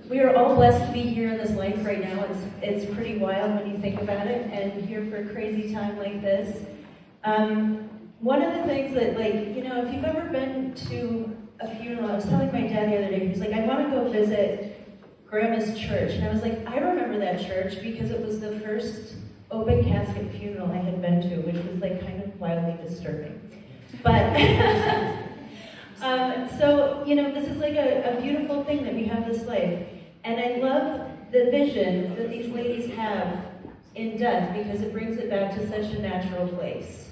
We are all blessed to be here in this life right now. It's pretty wild when you think about it, and here for a crazy time like this. One of the things that, like, you know, if you've ever been to a funeral, I was telling my dad the other day, he was like, I want to go visit Grandma's church. And I was like, I remember that church because it was the first open casket funeral I had been to, which was like kind of wildly disturbing. But, so, you know, this is like a beautiful thing that we have this life. And I love the vision that these ladies have in death because it brings it back to such a natural place.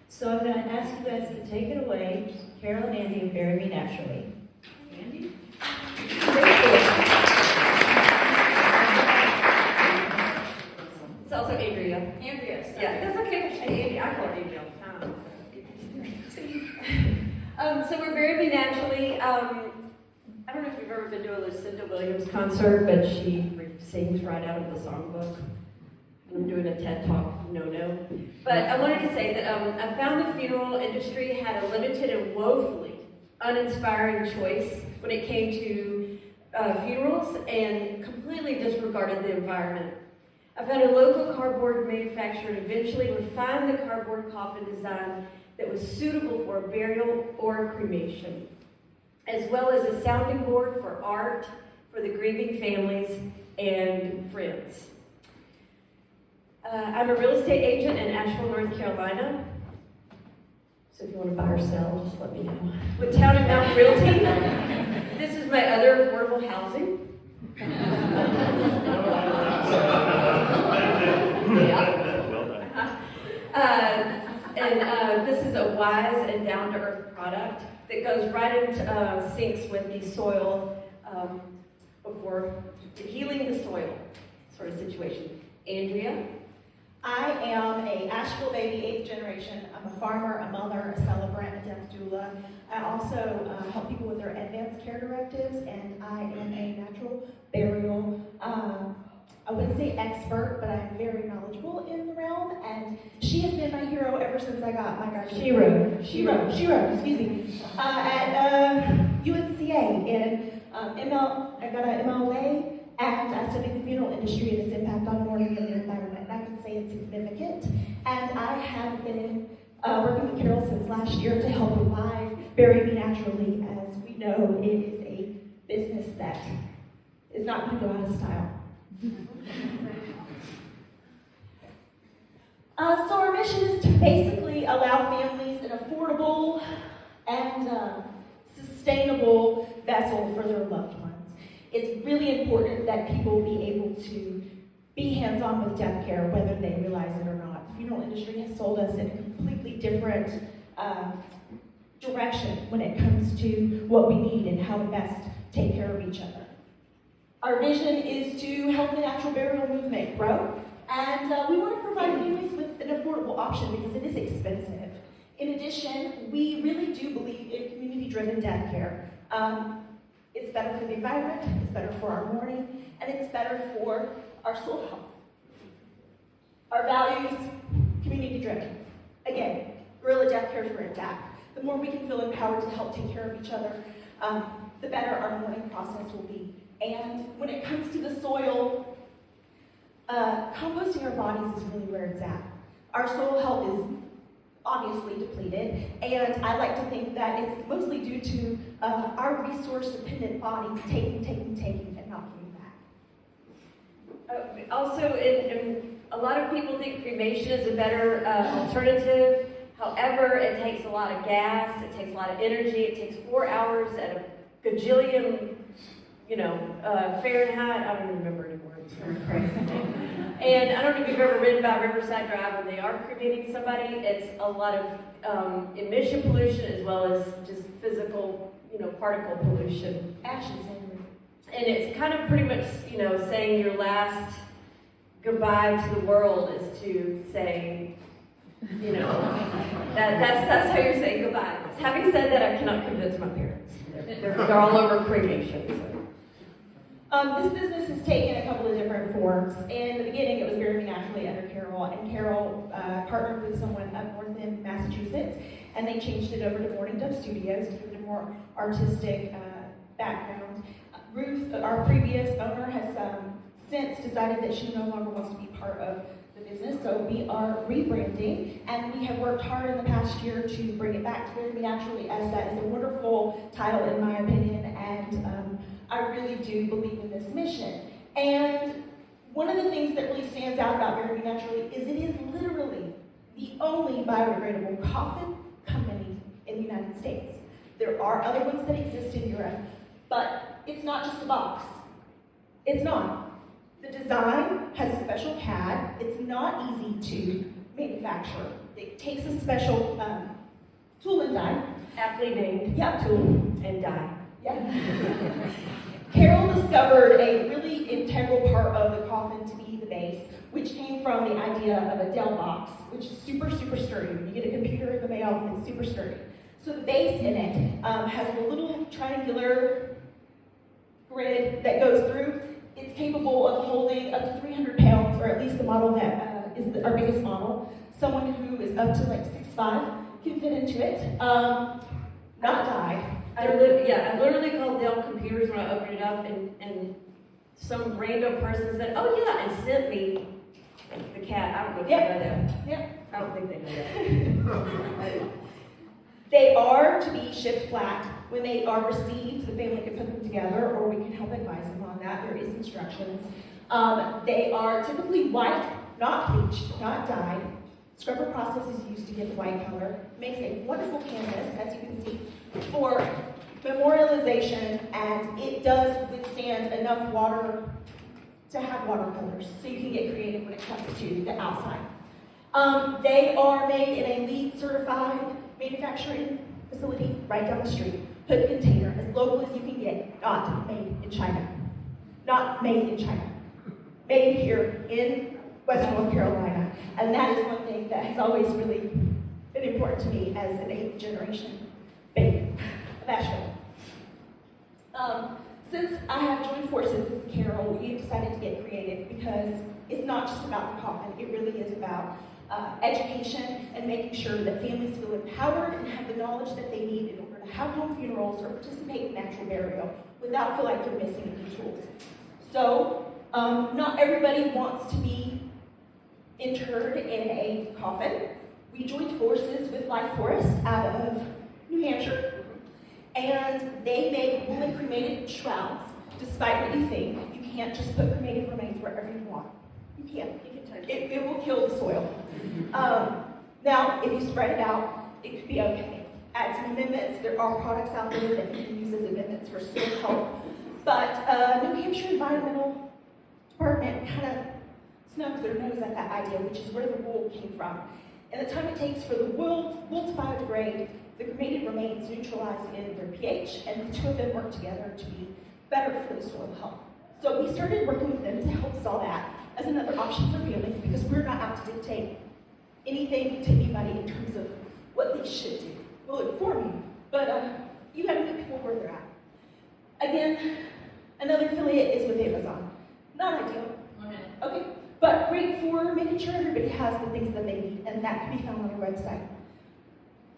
So I'm going to ask you guys to take it away. Carol and Andy, bury me naturally. Andy? It's also Andrea. Andrea. Yeah, that's okay. Andy, I call her Andy all the time. So we're Bury Me Naturally. I don't know if you've ever been to a Lucinda Williams concert, but she sings right out of the songbook. I'm doing a TED Talk, no. But I wanted to say that I found the funeral industry had a limited and woefully uninspiring choice when it came to funerals and completely disregarded the environment. I found a local cardboard manufacturer and eventually refined the cardboard coffin design that was suitable for a burial or a cremation, as well as a sounding board for art for the grieving families and friends. I'm a real estate agent in Asheville, North Carolina. So if you want to buy or sell, just let me know. With Town and Mountain Realty, this is my other affordable housing. And this is a wise and down-to-earth product that goes right into syncs with the soil before healing the soil sort of situation. Andrea? I am a Asheville baby, 8th generation. I'm a farmer, a mother, a celebrant, a death doula. I also help people with their advanced care directives, and I am a natural burial, I wouldn't say expert, but I'm very knowledgeable in the realm, and she has been my hero ever since I got my graduation. Shiro, excuse me. At UNCA, and I got an MLA, and I studied the funeral industry and its impact on mourning and the environment, and I can say it's significant. And I have been working with Carol since last year to help revive Bury Me Naturally. As we know, it is a business that is not going to go out of style. So our mission is to basically allow families an affordable and sustainable vessel for their loved ones. It's really important that people be able to be hands-on with death care, whether they realize it or not. The funeral industry has sold us in a completely different direction when it comes to what we need and how to best take care of each other. Our vision is to help the natural burial movement grow, and we want to provide families with an affordable option because it is expensive. In addition, we really do believe in community-driven death care. It's better for the environment, it's better for our mourning, and it's better for our soul health. Our values, community-driven. Again, guerrilla death care is where it's at. The more we can feel empowered to help take care of each other, the better our mourning process will be. And when it comes to the soil, composting our bodies is really where it's at. Our soil health is obviously depleted, and I like to think that it's mostly due to our resource-dependent bodies taking, and not giving back. Also, a lot of people think cremation is a better alternative. However, it takes a lot of gas, it takes a lot of energy, it takes 4 hours at a gajillion, Fahrenheit. I don't even remember anymore. It's very crazy. And I don't know if you've ever ridden about Riverside Drive when they are cremating somebody. It's a lot of emission pollution as well as just physical, particle pollution. Ashes. And it's kind of pretty much, saying your last goodbye to the world is to say, that's how you're saying goodbye. Having said that, I cannot convince my parents. They're all over cremation. So. This business has taken a couple of different forms. In the beginning, it was Bury Me Naturally under Carol, and Carol partnered with someone up north in Massachusetts, and they changed it over to Morning Dove Studios to give it a more artistic background. Ruth, our previous owner, has since decided that she no longer wants to be part of the business, so we are rebranding, and we have worked hard in the past year to bring it back to Bury Me Naturally, as that is a wonderful title in my opinion, and I really do believe in this mission. And one of the things that really stands out about Bury Me Naturally is it is literally the only biodegradable coffin company in the United States. There are other ones that exist in Europe, but it's not just a box. It's not. The design has a special CAD. It's not easy to manufacture. It takes a special tool and die. Aptly named. Yep. Tool and die. Yeah. Carol discovered a really integral part of the coffin to be the base, which came from the idea of a Dell box, which is super, super sturdy. When you get a computer in the mail, it's super sturdy. So the base in it has a little triangular grid that goes through. It's capable of holding up to 300 pounds, or at least the model that is our biggest model. Someone who is up to like 6'5" can fit into it. Not die. I literally called Dell Computers when I opened it up, and some random person said, "Oh yeah," and sent me the cat. I don't know if Yep. they know that. Yep. I don't think they know that. They are to be shipped flat. When they are received, the family can put them together, or we can help advise them on that. There is instructions. They are typically white, not bleached, not dyed. Scrubber process is used to get the white color. Makes a wonderful canvas, as you can see, for memorialization, and it does withstand enough water to have watercolors, so you can get creative when it comes to the outside. They are made in a LEED certified manufacturing facility right down the street. Hood container, as local as you can get, not made in China. Not made in China. Made here in Western North Carolina. And that is one thing that has always really been important to me as an 8th generation baby of Asheville. Since I have joined forces with Carol, we have decided to get creative because it's not just about the coffin, it really is about education and making sure that families feel empowered and have the knowledge that they need in order to have home funerals or participate in natural burial without feel like they're missing any tools. So, not everybody wants to be interred in a coffin. We joined forces with Life Forest out of New Hampshire, and they make woolen cremated shrouds. Despite what you think, you can't just put cremated remains wherever you want. You can't. It will kill the soil. Now, if you spread it out, it could be okay. Add some amendments. There are products out there that you can use as amendments for soil health. But New Hampshire Environmental Department kind of snubbed their nose at that idea, which is where the wool came from. And the time it takes for the wool to biodegrade, the cremated remains neutralize in their pH, and the two of them work together to be better for the soil health. So we started working with them to help sell that as another option for families, because we're not out to dictate anything to anybody in terms of what they should do. We'll inform you, but you got to meet people where they're at. Again, another affiliate is with Amazon. Not ideal. Okay, but great for making sure everybody has the things that they need, and that can be found on our website,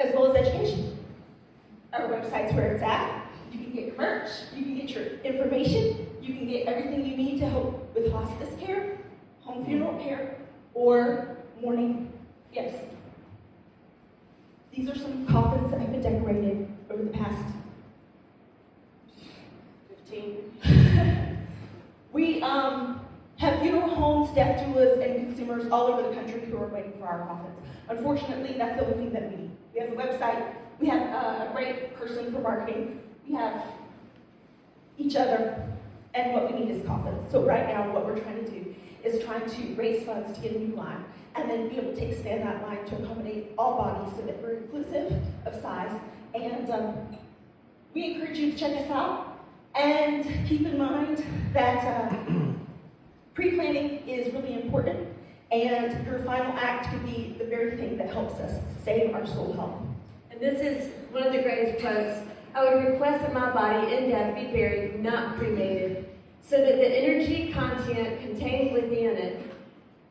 as well as education. Our website's where it's at. You can get merch, you can get your information, you can get everything you need to help with hospice care, home funeral care, or mourning. Yes. These are some coffins that have been decorated over the past 15. We have funeral homes, death doulas, and consumers all over the country who are waiting for our coffins. Unfortunately, that's the only thing that we need. We have a website, we have a great person for marketing, we have each other, and what we need is coffins. So right now, what we're trying to do is trying to raise funds to get a new line, and then be able to expand that line to accommodate all bodies so that we're inclusive of size. And we encourage you to check us out, and keep in mind that pre-planning is really important, and your final act could be the very thing that helps us save our soul health. And this is one of the greatest quotes. I would request that my body in death be buried, not cremated, so that the energy content contained within it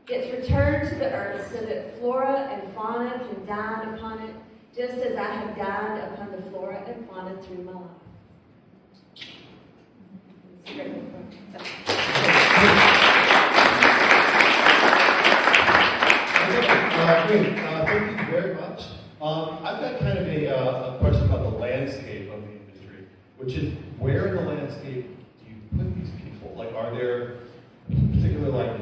gets returned to the earth, so that flora and fauna can dine upon it, just as I have dined upon the flora and fauna through my life. It's a great book. So. Great. Thank you very much. I've got kind of a question about the landscape of the industry, which is where in the landscape do you put these people? Like, are there particular like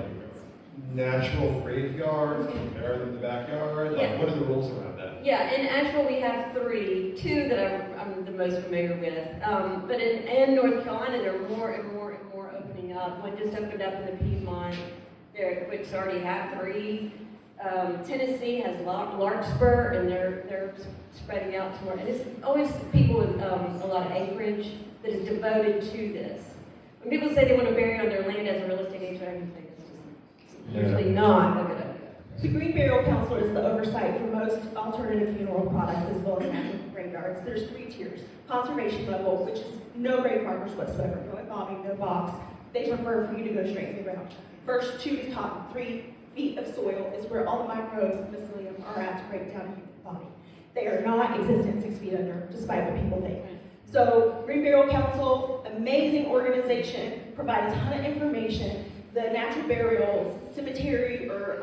natural graveyards? Can you bury them in the backyard? Like, what are the rules around that? Yeah, in Asheville we have two that I'm the most familiar with. But in North Carolina, there are more and more and more opening up. One just opened up in the Piedmont, which already have 3. Tennessee has Larkspur, and they're spreading out to more. And it's always people with a lot of acreage that is devoted to this. When people say they want to bury on their land as a real estate agent, I think it's just usually not a good idea. The Green Burial Council is the oversight for most alternative funeral products as well as natural graveyards. There's 3 tiers. Conservation level, which is no grave markers whatsoever, no embalming, no box. They prefer for you to go straight in the ground. First 2 to top 3 feet of soil is where all the microbes and mycelium are at to break down a human body. They are not existent 6 feet under, despite what people think. So, Green Burial Council, amazing organization, provides a ton of information. The natural burials, cemetery, or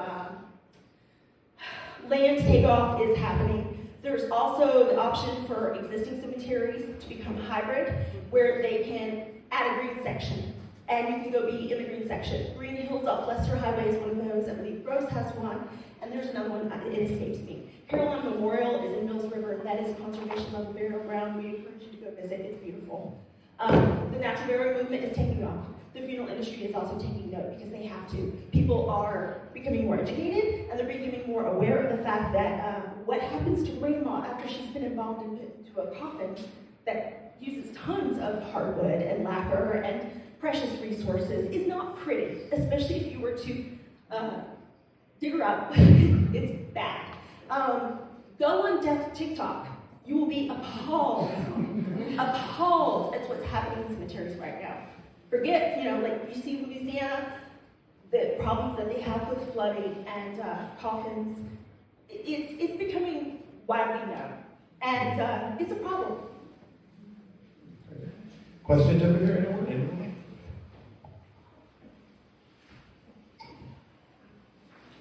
land takeoff is happening. There's also the option for existing cemeteries to become hybrid, where they can add a green section. And you can go be in the green section. Green Hills off Leicester Highway is one of those. I believe Gross has one. And there's another one, it escapes me. Carolina Memorial is in Mills River, and that is a conservation level burial ground. We encourage you to go visit, it's beautiful. The natural burial movement is taking off. The funeral industry is also taking note because they have to. People are becoming more educated, and they're becoming more aware of the fact that what happens to grandma after she's been embalmed into a coffin that uses tons of hardwood and lacquer and precious resources is not pretty, especially if you were to dig her up. It's bad. Go on TikTok. You will be appalled. Appalled at what's happening in cemeteries right now. Forget, like you see Louisiana, the problems that they have with flooding and coffins. It's becoming widely known, and it's a problem. Questions over here? Anyone?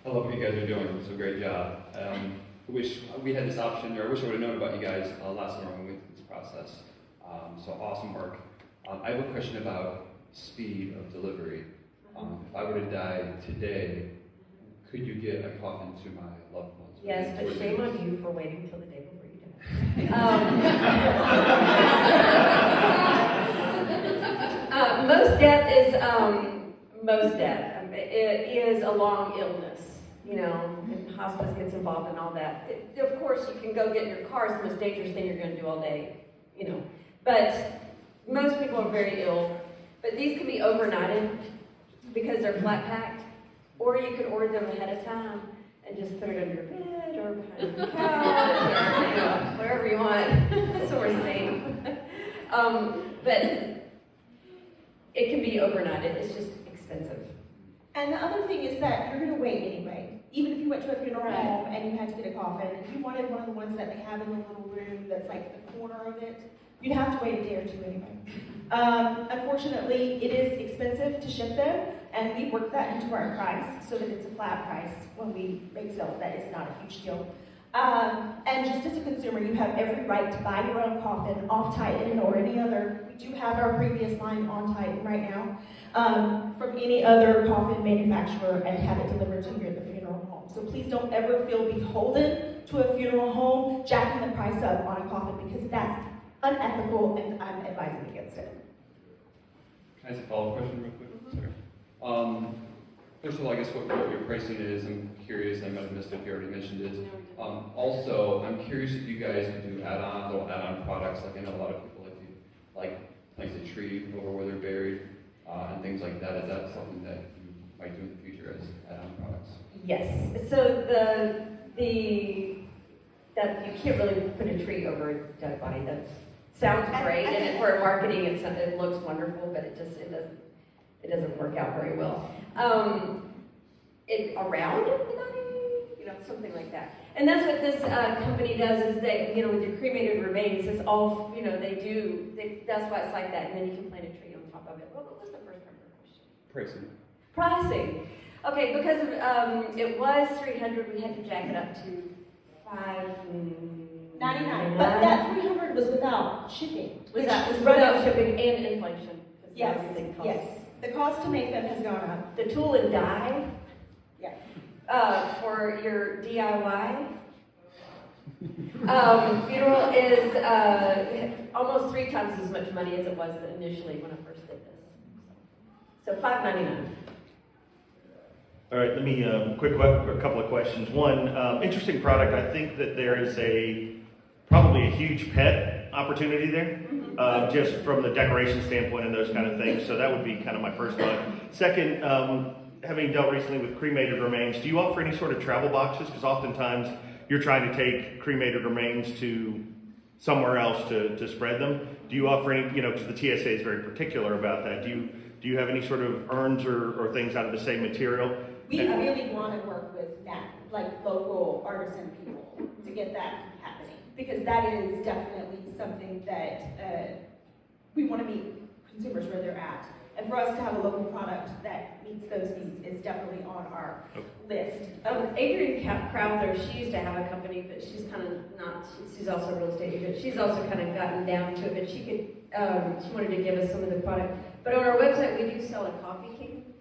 I love what you guys are doing. It's a great job. I wish we had this option, or I wish I would have known about you guys last summer when we went through this process. So awesome work. I have a question about speed of delivery. If I were to die today, could you get a coffin to my loved ones? Yes, but shame on you for waiting till the day before you die. Most death it is a long illness, and hospice gets involved in all that. Of course, you can go get in your car. It's the most dangerous thing you're going to do all day, But most people are very ill. But these can be overnighted because they're flat packed, or you could order them ahead of time and just put it under your bed or behind your couch or wherever you want. So we're safe. But it can be overnighted. It's just expensive. And the other thing is that you're going to wait anyway. Even if you went to a funeral home and you had to get a coffin, if you wanted one of the ones that they have in the little room that's like the corner of it, you'd have to wait a day or 2 anyway. Unfortunately, it is expensive to ship them, and we work that into our price so that it's a flat price when we make sales. That is not a huge deal. And just as a consumer, you have every right to buy your own coffin off Titan or any other. We do have our previous line on Titan right now from any other coffin manufacturer and have it delivered to you at the funeral home. So please don't ever feel beholden to a funeral home jacking the price up on a coffin because that's unethical and I'm advising against it. Can I ask a follow-up question real quick? Sorry. First of all, I guess what your pricing is, I'm curious, I might have missed it if you already mentioned it. Also, I'm curious if you guys do little add-on products, like I know a lot of people like plant a tree over where they're buried, and things like that. Is that something that you might do in the future as add-on products? Yes. So that you can't really put a tree over a dead body. That sounds great, and for marketing, it looks wonderful, but it doesn't work out very well. Around the body, something like that. And that's what this company does is they, with your cremated remains, it's all, that's why it's like that. And then you can plant a tree on top of it. Pricing. Pricing. Okay, because of, it was 300, we had to jack it up to 99, but that 300 was without shipping. Was that was right without shipping and inflation? 'Cause now Yes, everything costs. yes. The cost to make them has gone up. The tool and die? Yeah. For your DIY? Funeral is almost 3 times as much money as it was initially when I first did this. So $5.99. All right, let me, a couple of questions. One, interesting product. I think that there is probably a huge pet opportunity there, just from the decoration standpoint and those kind of things. So that would be kind of my first thought. Second, having dealt recently with cremated remains, do you offer any sort of travel boxes? Because oftentimes you're trying to take cremated remains to somewhere else to spread them. Do you offer any, because the TSA is very particular about that. Do you have any sort of urns or things out of the same material? We really want to work with local artisan people to get that happening, because that is definitely something that we want to meet consumers where they're at. And for us to have a local product that meets those needs is definitely on our list. Adrienne Crowther, she used to have a company, but she's kind of not, she's also a real estate agent. She's also kind of gotten down to it, but she wanted to give us some of the product. But on our website, we do sell a coffee king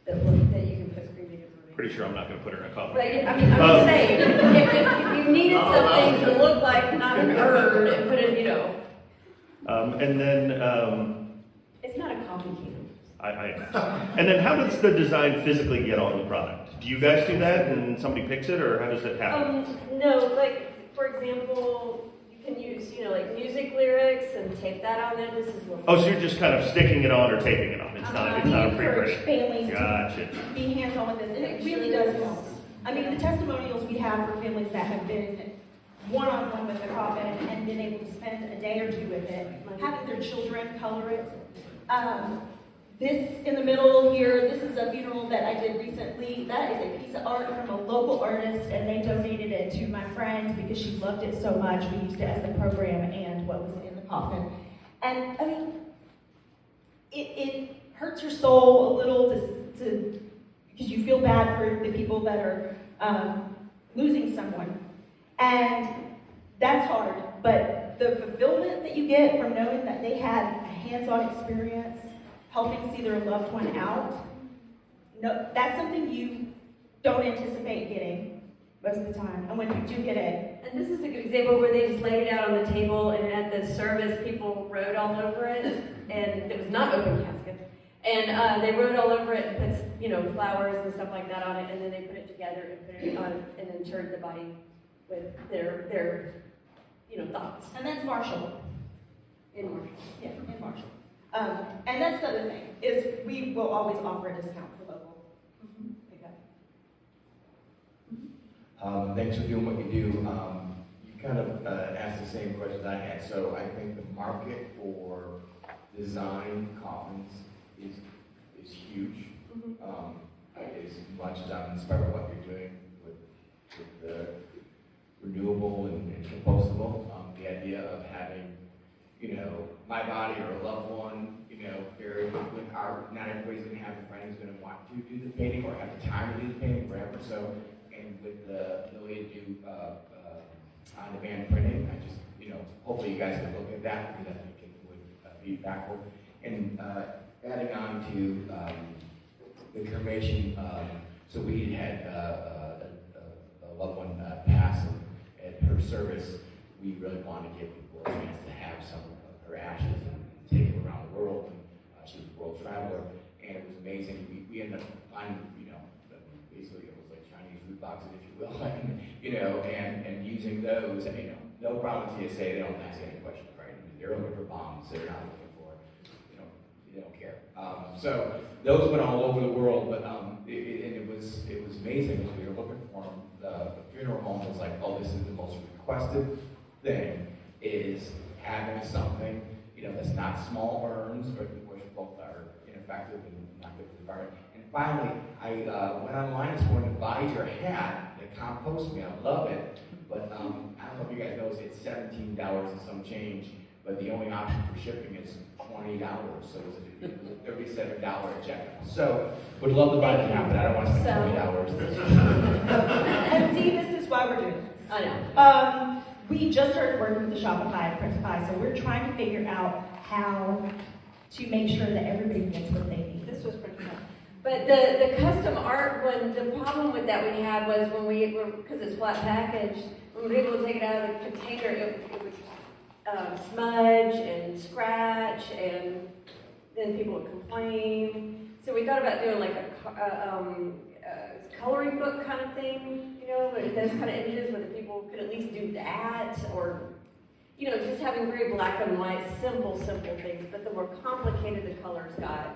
that you can put cremated remains. Pretty sure I'm not going to put her in a coffin. But I'm just saying, if you needed something to look like not an urn and put it, And then, it's not a coffee king. and then how does the design physically get on the product? Do you guys do that and somebody picks it, or how does it happen? No, for example, you can use, music lyrics and tape that on there. This is what. Oh, so you're just kind of sticking it on or taping it on. It's not a We pre-print. encourage families Gotcha. to be hands-on with this, and it really does help. I mean, the testimonials we have for families that have been one-on-one with the coffin and been able to spend a day or two with it, having their children color it. This in the middle here, this is a funeral that I did recently. That is a piece of art from a local artist, and they donated it to my friend because she loved it so much. We used it as the program and what was in the coffin. And I mean, it hurts your soul a little because you feel bad for the people that are losing someone. And that's hard, but the fulfillment that you get from knowing that they had a hands-on experience helping see their loved one out, that's something you don't anticipate getting most of the time. And when you do get it, And this is a good example where they just laid it out on the table, and at the service, people wrote all over it, and it was not open casket. And they wrote all over it and put, flowers and stuff like that on it, and then they put it together and put it on and interred the body with their thoughts. and that's Marshall. In Marshall. Yeah, in Marshall. And that's the other thing, is we will always offer a discount for local. Thanks for doing what you do. You kind of asked the same questions I had. So I think the market for design coffins is huge. As much as I'm inspired by what you're doing with the renewable and compostable, the idea of having, my body or a loved one, buried with art. Not everybody's going to have a friend who's going to want to do the painting or have the time to do the painting, whatever. So, and with the ability to do on-demand printing, I just, hopefully you guys can look at that, because I think it would be backward. And adding on to the cremation, so we had a loved one pass, and at her service, we really wanted to give people a chance to have some of her ashes and take them around the world. And, she was a world traveler, and it was amazing. We ended up finding, basically it was like Chinese food boxes, if you will, and using those. No problem with TSA. They don't ask any questions, right? They're looking for bombs. They're not looking for, they don't care. So those went all over the world, but it was amazing when we were looking for them. The funeral home was like, oh, this is the most requested thing, is having something, that's not small urns, which both are ineffective and not good for the environment. And finally, I went online this morning to buy your hat, the compost me. I love it, but I don't know if you guys know, it's $17 and some change. but the only option for shipping is $20, so it's a $37 checkout. So, would love to buy it now, but I don't want to spend $20. And see, this is why we're doing this. I know. We just started working with the Shopify and Printify, so we're trying to figure out how to make sure that everybody gets what they need. This was pretty fun. But the custom art one, the problem with that we had was when we were, because it's flat packaged, when we were able to take it out of the container, it would smudge and scratch, and then people would complain. So we thought about doing like a coloring book kind of thing, you know, with those kind of images where the people could at least do that, or, you know, just having very black and white, simple things. But the more complicated the colors got,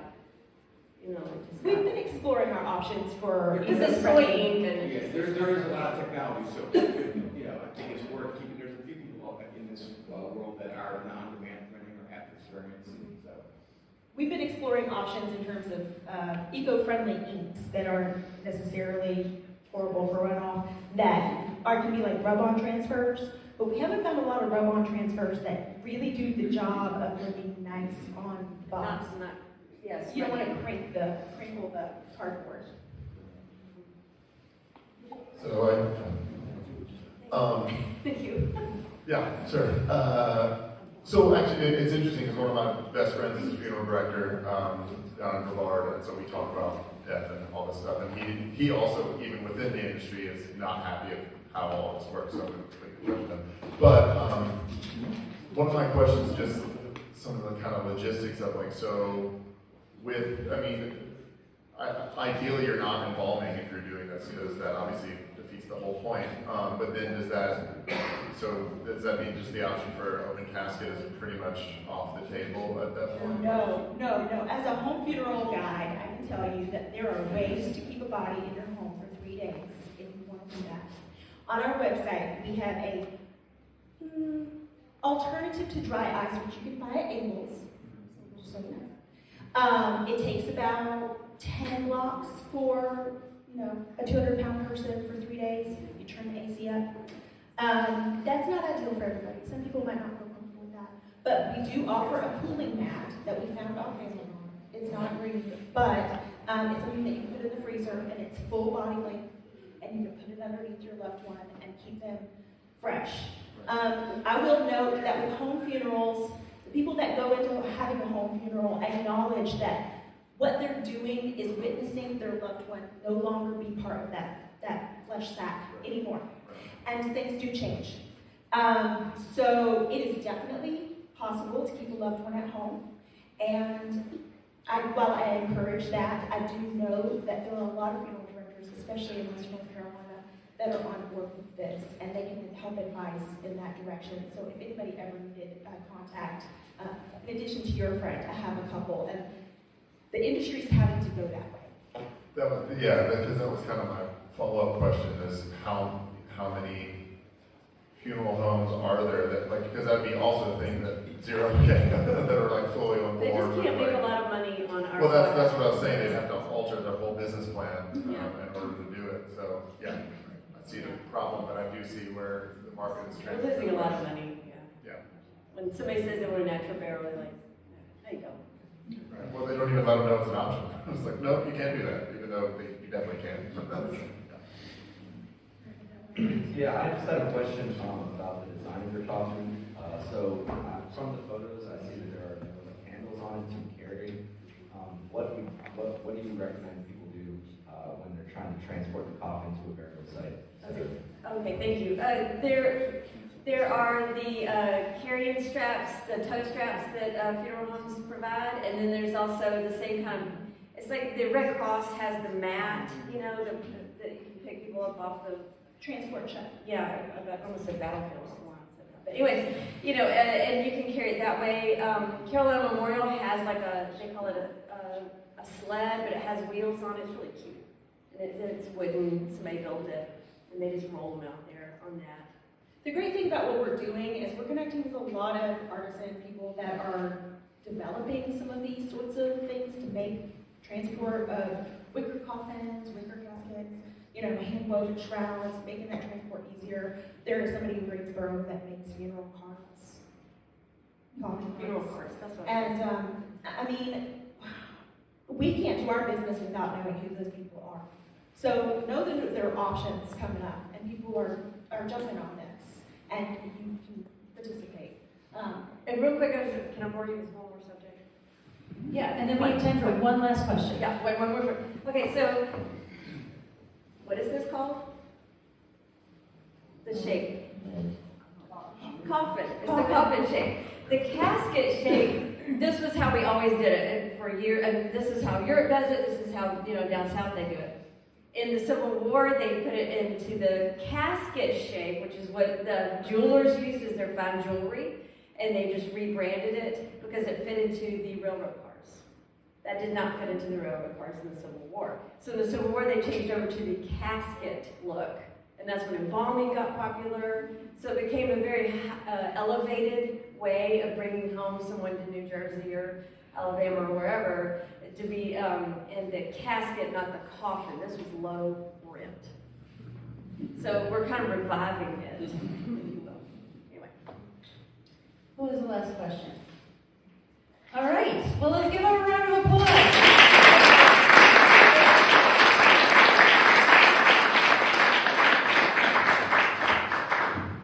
you know, it just We've been exploring our options for because it's soy ink and Yes, there is a lot of technology, so, you know, I think it's worth keeping, there's a few people in this world that are non-demand printing or have experience, so. We've been exploring options in terms of eco-friendly inks that aren't necessarily horrible for runoff, that can be like rub-on transfers, but we haven't found a lot of rub-on transfers that really do the job of looking nice on the box. not yes. You don't want to crinkle the cardboard. So Thank you. yeah, sure. So actually, it's interesting because one of my best friends is a funeral director down in Brevard, and so we talk about death and all this stuff. And he also, even within the industry, is not happy with how all this works. So I'm going to question him. But one of my questions is just some of the kind of logistics of like, so with, I mean, ideally you're not embalming if you're doing this because that obviously defeats the whole point. But then does that mean just the option for open casket is pretty much off the table at that point? No. As a home funeral guide, I can tell you that there are ways to keep a body in your home for 3 days if you want to do that. On our website, we have a alternative to dry ice, which you can buy at Ingles. Just so you know. It takes about 10 blocks for a 200-pound person for 3 days. You turn the AC up. That's not ideal for everybody. Some people might not feel comfortable with that. But we do offer a cooling mat that we found on Amazon. It's not green, but it's something that you can put in the freezer, and it's full body length, and you can put it underneath your loved one and keep them fresh. I will note that with home funerals, the people that go into having a home funeral acknowledge that what they're doing is witnessing their loved one no longer be part of that flesh sack anymore. And things do change. So it is definitely possible to keep a loved one at home. And while I encourage that, I do know that there are a lot of funeral directors, especially in Western North Carolina, that are on board with this, and they can help advise in that direction. So if anybody ever needed contact, in addition to your friend, I have a couple, and the industry's having to go that way. Because that was kind of my follow-up question is how many funeral homes are there that, like, because that'd be also a thing that that are like fully on board. They just can't with, make like, a lot of money on our. well, that's what I was saying. They'd have to alter their whole business plan in order to do it. So yeah, I see the problem, but I do see where the market is We're trending. losing a lot of money, Yeah. When somebody says they want a natural burial, they're like, no, you don't. Right. Well, they don't even let them know it's an option. It's like, nope, you can't do that, even though you definitely can. Yeah, I just had a question about the design of your coffin. From the photos, I see that there are no handles on it to carry. What do you recommend people do when they're trying to transport the coffin to a burial site? Okay, thank you. There are the carrying straps, the tow straps that funeral homes provide, and then there's also the same kind of, it's like the Red Cross has the mat, that you can pick people up off the, Transport check. yeah, I almost said battlefield. I don't know why I said that. But anyways, and you can carry it that way. Carolina Memorial has like they call it a sled, but it has wheels on it. It's really cute. And it's wooden, somebody built it, and they just roll them out there on that. The great thing about what we're doing is we're connecting with a lot of artisan people that are developing some of these sorts of things to make transport of wicker coffins, wicker caskets, hand-woven shrouds, making that transport easier. There is somebody in Greensboro that makes funeral carts. coffin Funeral parts. parts, that's what. And, I mean, we can't do our business without knowing who those people are. So know that there are options coming up, and people are jumping on this, and you can participate. And real quick, can I bore you with one more subject? Yeah, and then we have time for one last question. Yeah, wait, one more. Okay, so, what is this called? The shape. Coffin. It's the coffin shape. The casket shape, this was how we always did it and for years, and this is how Europe does it, this is how, down south they do it. In the Civil War, they put it into the casket shape, which is what the jewelers used as their fine jewelry, and they just rebranded it because it fit into the railroad cars. That did not fit into the railroad cars in the Civil War. So in the Civil War, they changed over to the casket look. And that's when embalming got popular. So it became a very elevated way of bringing home someone to New Jersey or Alabama or wherever to be in the casket, not the coffin. This was low rent. So we're kind of reviving it, if you will. Anyway. What was the last question? All right, well, let's give our